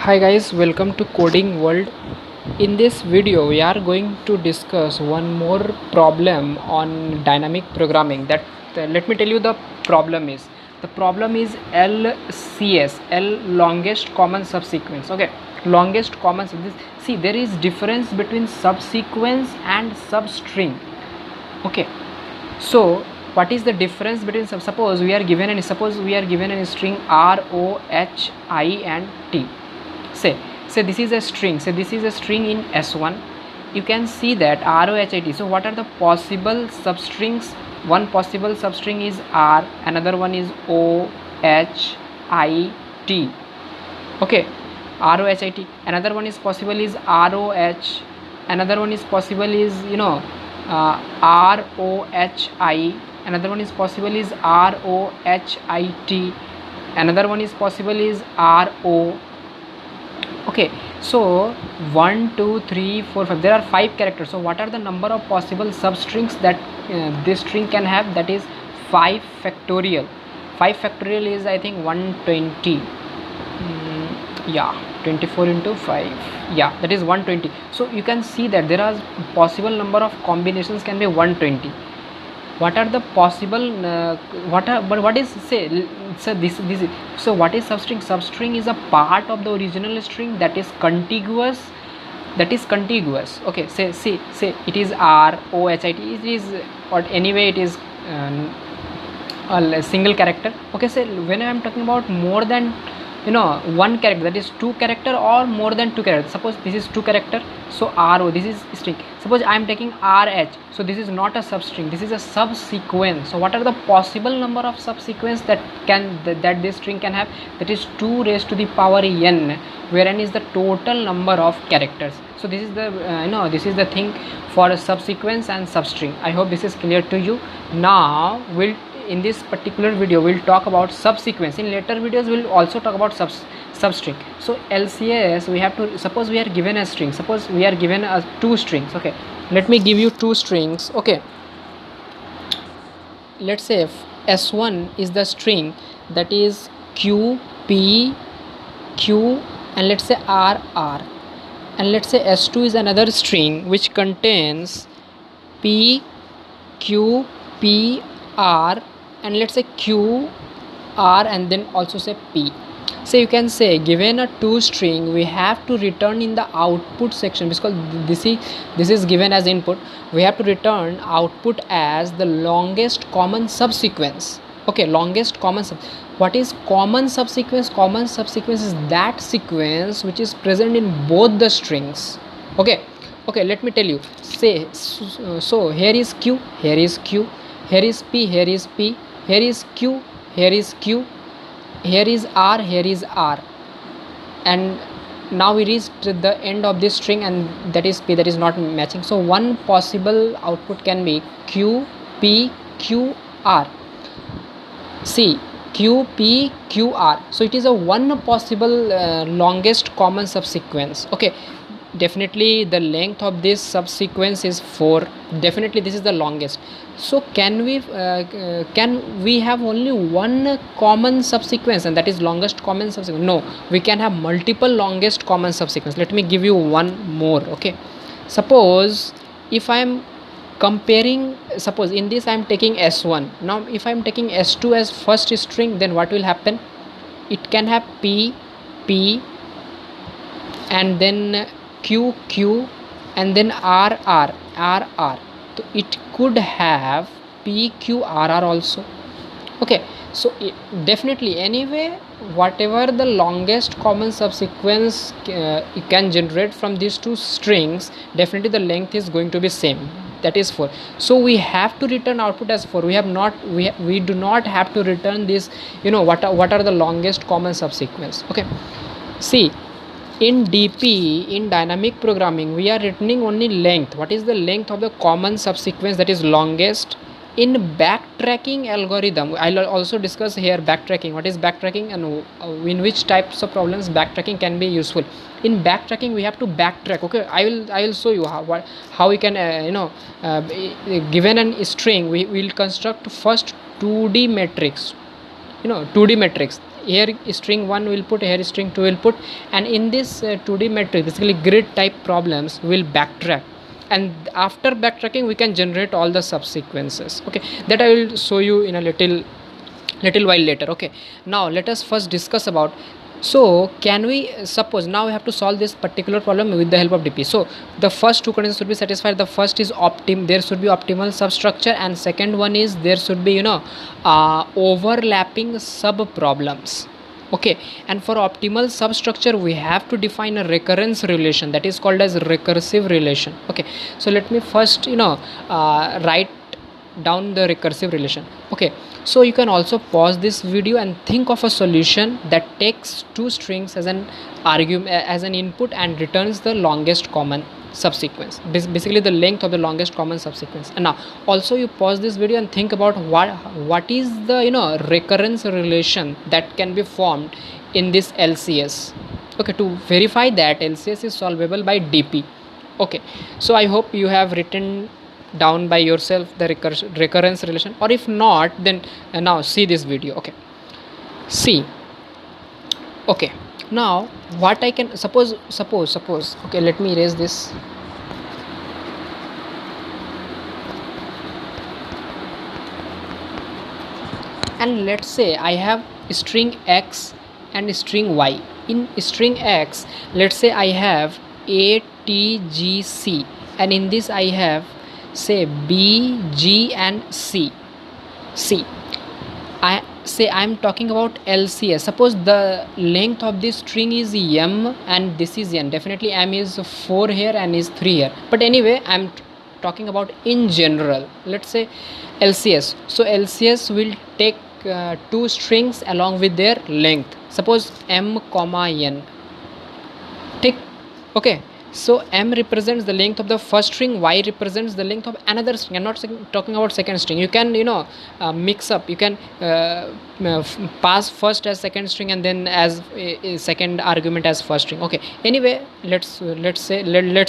Hi guys, welcome to Coding World. In this video we are going to discuss one more problem on dynamic programming. Let me tell you the problem is. The problem is LCS, L longest common subsequence. Okay, longest common see there is difference between subsequence and substring. Okay, so what is the difference between suppose we are given a string R O H I and T. Say this is a string, in S1. You can see that ROHIT. So what are the possible substrings? One possible substring is R, another one is OHIT. Okay, ROHIT. Another one is possible is ROH. Another one is possible is ROHI. Another one is possible is ROHIT. Another one is possible is RO. Okay, so 1 2 3 4 5, there are 5 characters. So what are the number of possible substrings that this string can have? That is 5 factorial. 5 factorial is I think 120. Yeah, 24 into 5, yeah, that is 120. So you can see that there are possible number of combinations can be 120. What are the possible what is this so what is substring? Substring is a part of the original string that is contiguous. Okay, say it is ROHIT. It is, or anyway it is a single character. Okay, so when I am talking about more than one character, that is 2 character or more than 2 characters. Suppose this is 2 character, so RO, this is string. Suppose I am taking RH, so this is not a substring, this is a subsequence. So what are the possible number of subsequence that this string can have? That is 2 raised to the power n, where n is the total number of characters. So this is the this is the thing for a subsequence and substring. I hope this is clear to you. Now in this particular video we'll talk about subsequence. In later videos we'll also talk about substring. So LCS, we have to suppose we are given a string. Suppose we are given 2 strings. Okay, let me give you 2 strings. Okay, let's say if S1 is the string that is Q P Q and let's say R R, and let's say S2 is another string which contains P Q P R and let's say Q R and then also say P. So you can say given a 2 string, we have to return in the output section, because this is given as input. We have to return output as the longest common subsequence. Okay, longest common what is common subsequence? Common subsequence is that sequence which is present in both the strings. Okay, let me tell you. Say so here is Q, here is Q, here is P, here is P, here is Q, here is Q, here is R, here is R, and now we reached the end of this string and that is P, that is not matching. So one possible output can be Q P Q R. See, Q P Q R. So it is a one possible longest common subsequence. Okay, definitely the length of this subsequence is 4. Definitely this is the longest. So can we have only one common subsequence and that is longest common subsequence? No, we can have multiple longest common subsequence. Let me give you one more. Okay, suppose if I am comparing, suppose in this I am taking S1. Now if I am taking S2 as first string, then what will happen? It can have P P and then Q Q and then R R R R. So it could have P Q R R also. Okay, so definitely anyway whatever the longest common subsequence you can generate from these 2 strings, definitely the length is going to be same, that is 4. So we have to return output as 4. We do not have to return this what are the longest common subsequence. Okay, see, in DP, in dynamic programming, we are returning only length. What is the length of the common subsequence that is longest? In backtracking algorithm, I'll also discuss here backtracking. What is backtracking and in which types of problems backtracking can be useful. In backtracking, we have to backtrack. Okay, I will show you how we can given a string, we will construct first 2D matrix. 2D matrix. here string 1 will put, here string 2 will put, and in this 2D matrix, basically grid type problems, will backtrack, and after backtracking we can generate all the subsequences. Okay, that I will show you in a little while later. Okay, now let us first discuss about, so can we suppose now we have to solve this particular problem with the help of DP. So the first two conditions should be satisfied. The first is there should be optimal substructure, and second one is there should be overlapping sub problems. Okay, and for optimal substructure we have to define a recurrence relation that is called as recursive relation. Okay, so let me first write down the recursive relation. Okay, so you can also pause this video and think of a solution that takes two strings as an argument, as an input, and returns the longest common subsequence, basically the length of the longest common subsequence. And now also you pause this video and think about what is the recurrence relation that can be formed in this LCS. Okay, to verify that LCS is solvable by DP. Okay, so I hope you have written down by yourself the recurrence relation, or if not, then now see this video. Okay, see. Okay, now what I can suppose, okay, let me erase this. And let's say I have string x and string y. In string x, let's say I have a, t, g, c, and in this I have say B, G and C. I say I'm talking about LCS. Suppose the length of this string is M and this is N. Definitely M is 4 here and is 3 here. But anyway, I'm talking about in general. Let's say LCS. So LCS will take two strings along with their length. Suppose M comma N. Tick. Okay. So M represents the length of the first string, Y represents the length of another string. I'm not talking about second string. You can mix up. You can pass first as second string and then as a second argument as first string. Okay. Anyway, let's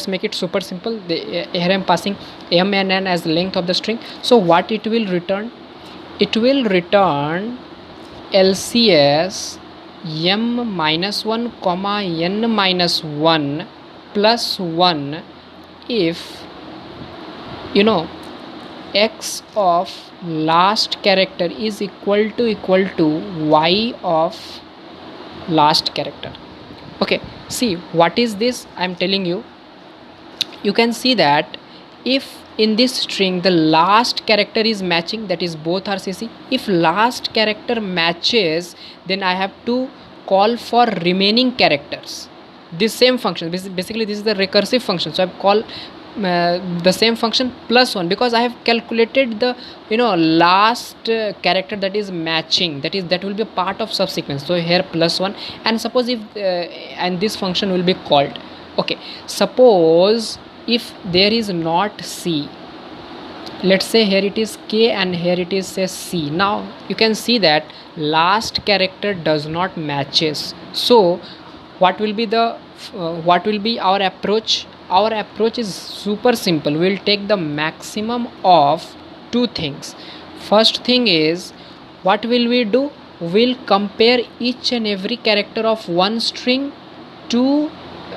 make it super simple. Here I'm passing M and N as the length of the string. So what it will return? It will return LCS M minus 1 comma N minus 1 plus 1 if x of last character is equal to y of last character. Okay, see what is this I'm telling you. You can see that if in this string the last character is matching, that is both are CC. If last character matches, then I have to call for remaining characters. This same function, basically this is the recursive function, so I call the same function plus 1 because I have calculated the last character that is matching, that will be a part of subsequence. So here plus 1, and suppose if and this function will be called. Okay, suppose if there is not C, let's say here it is K and here it is say C. Now you can see that last character does not matches. So what will be our approach? Our approach is super simple. We'll take the maximum of two things. First thing is, what will we do? We'll compare each and every character of one string to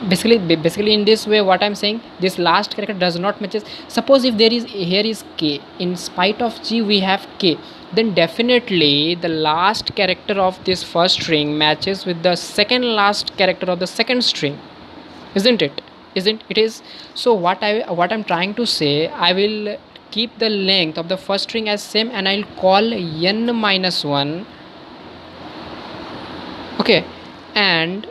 basically in this way. What I'm saying, this last character does not matches. Suppose if here is K, in spite of G we have K, then definitely the last character of this first string matches with the second last character of the second string, isn't it? It is. So what I'm trying to say, I will keep the length of the first string as same and I'll call N minus 1. Okay, and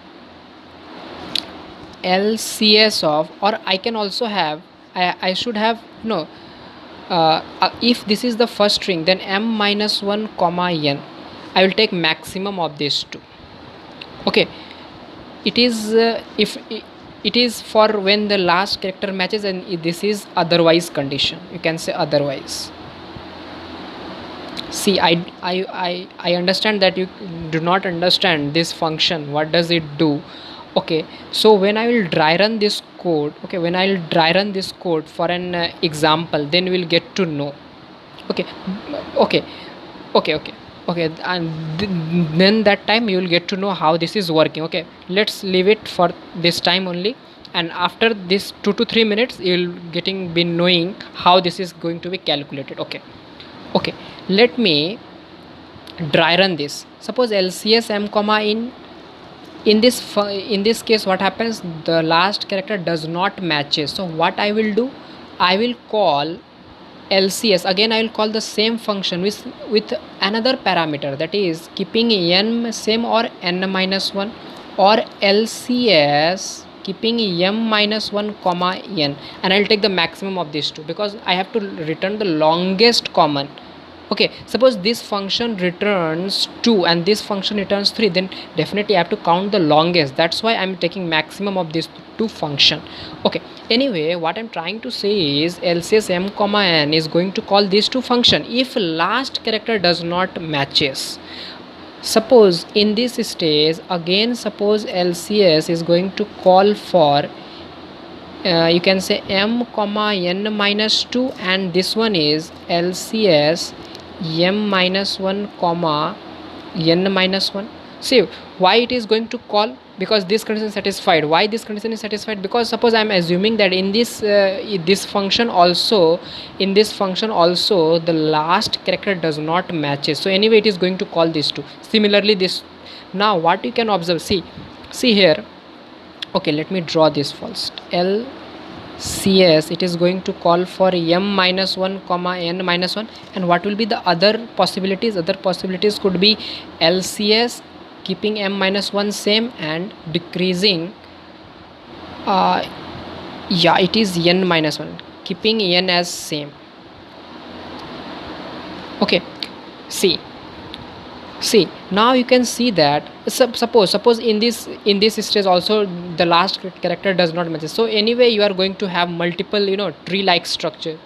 LCS of, or I can also have, I should have if this is the first string, then M minus 1 comma N. I will take maximum of these two. Okay, it is if it is for when the last character matches, and this is otherwise condition. You can say otherwise. See, I understand that you do not understand this function. What does it do? Okay, so when I will dry run this code, for an example, then we'll get to know. Okay. Okay, and then that time you will get to know how this is working. Okay, let's leave it for this time only, and after this 2 to 3 minutes you'll getting be knowing how this is going to be calculated. Okay, okay, let me dry run this. Suppose LCS m comma in this case what happens, the last character does not matches. So what I will do, I will call LCS again. I will call the same function with another parameter, that is keeping n same or n minus 1, or LCS keeping m minus 1 comma n, and I'll take the maximum of these two because I have to return the longest common. Okay, suppose this function returns 2 and this function returns 3, then definitely I have to count the longest. That's why I'm taking maximum of these two function. Okay, anyway, what I'm trying to say is LCS m comma n is going to call these two function if last character does not matches. Suppose in this stage again, suppose LCS is going to call for you can say m comma n minus 2, and this one is LCS m minus 1 comma n minus 1. See why it is going to call, because this condition is satisfied. Why this condition is satisfied? Because suppose I am assuming that in this this function also, in this function also the last character does not matches, so anyway it is going to call these two. Similarly this, now what you can observe, see here. Okay, let me draw this first. LCS, it is going to call for m minus 1 comma n minus 1, and what will be the other possibilities? Other possibilities could be LCS keeping m minus 1 same and decreasing yeah, it is n minus 1 keeping n as same. Okay, see now you can see that suppose in this stage also the last character does not match. So anyway you are going to have multiple tree like structure.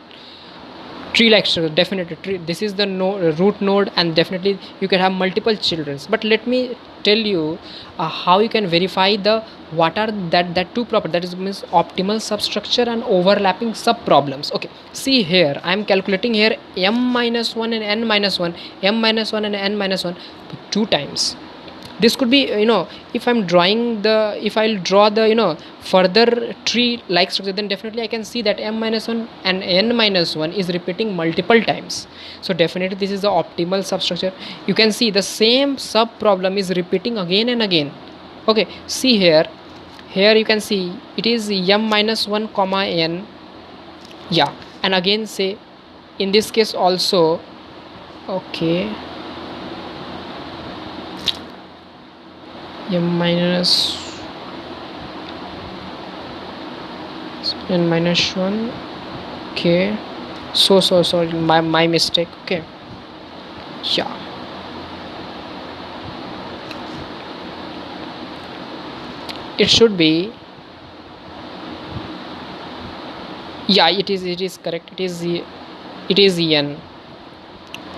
Definitely this is the root node, and definitely you can have multiple children. But let me tell you how you can verify the what are that two properties, that is means optimal substructure and overlapping sub problems. Okay, see here I am calculating here m minus 1 and n minus 1, m minus 1 and n minus 1 two times. This could be if I'm drawing the, if I'll draw the further tree like structure, then definitely I can see that m minus 1 and n minus 1 is repeating multiple times. So definitely this is the optimal substructure. You can see the same sub problem is repeating again and again. Okay, see here you can see it is m minus 1 comma n, yeah, and again say in this case also. Okay, m minus n minus 1. Okay, so sorry, my mistake. Okay, yeah, it should be, yeah, it is correct. It is n.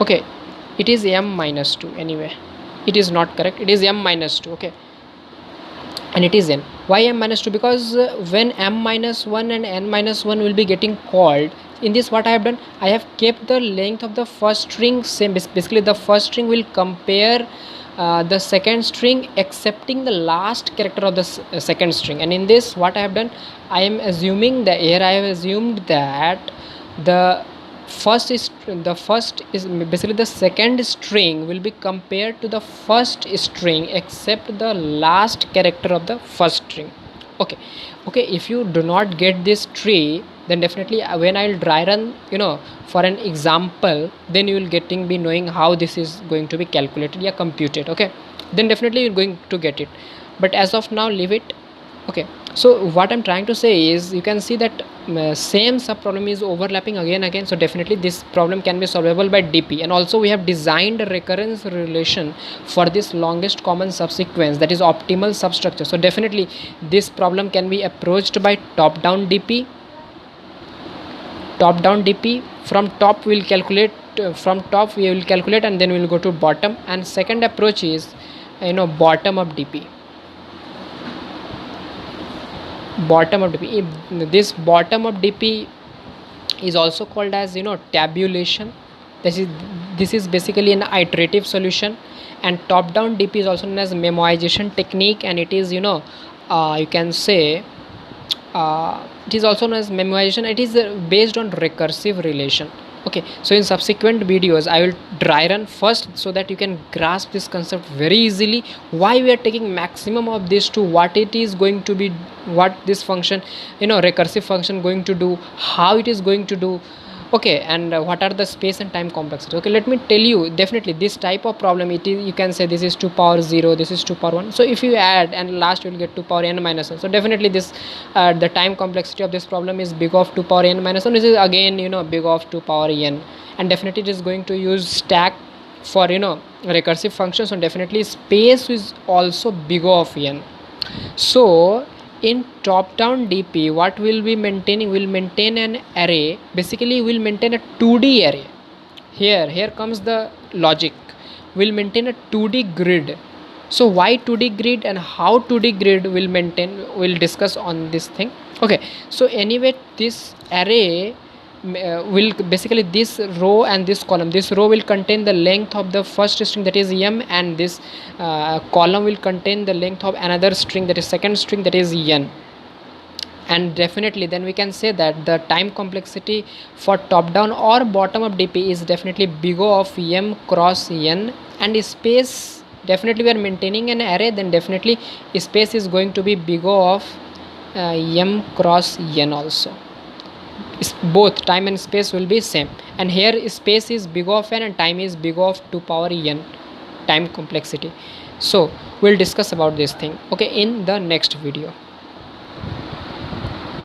Okay, it is m minus 2 anyway. It is not correct, it is m minus 2. Okay, and it is n. Why m minus 2? Because when m minus 1 and n minus 1 will be getting called, in this what I have done, I have kept the length of the first string same. Basically the first string will compare the second string excepting the last character of the second string. And in this what I have done, I am assuming that here I have assumed that the first is basically the second string will be compared to the first string except the last character of the first string. Okay, if you do not get this tree, then definitely when I'll dry run for an example, then you will be knowing how this is going to be calculated, yeah, computed. Okay, then definitely you're going to get it, but as of now leave it. Okay, so what I'm trying to say is you can see that same sub problem is overlapping again. So definitely this problem can be solvable by DP, and also we have designed a recurrence relation for this longest common subsequence, that is optimal substructure. So definitely this problem can be approached by top down DP. From top we will calculate, and then we will go to bottom. And second approach is bottom up DP. This bottom up DP is also called as tabulation. This this is basically an iterative solution. And top down DP is also known as memoization technique, and it is, you can say, it is also known as memoization. It is based on recursive relation. Okay, so in subsequent videos I will dry run first, so that you can grasp this concept very easily, why we are taking maximum of this to what it is going to be, what this function, recursive function going to do, how it is going to do. Okay, and what are the space and time complexity. Okay, let me tell you, definitely this type of problem, it is, you can say this is 2 power 0, this is 2 power 1. So if you add and last you will get 2 power n minus 1. So definitely this the time complexity of this problem is big of 2 power n minus 1. This is again big of 2 power n, and definitely it is going to use stack for recursive function. So definitely space is also big of n. So in top down DP, what will be maintaining, will maintain an array. Basically will maintain a 2D array. Here comes the logic. Will maintain a 2D grid. So why 2D grid and how 2D grid will maintain, we'll discuss on this thing. Okay, so anyway, this array will basically, this row and this column, this row will contain the length of the first string, that is m, and this column will contain the length of another string, that is second string, that is n. And definitely then we can say that the time complexity for top down or bottom up DP is definitely big O of m cross n. And space, definitely we are maintaining an array, then definitely space is going to be big O of m cross n also. Both time and space will be same, and here space is big of n and time is big of 2 power n time complexity. So we'll discuss about this thing, okay, in the next video.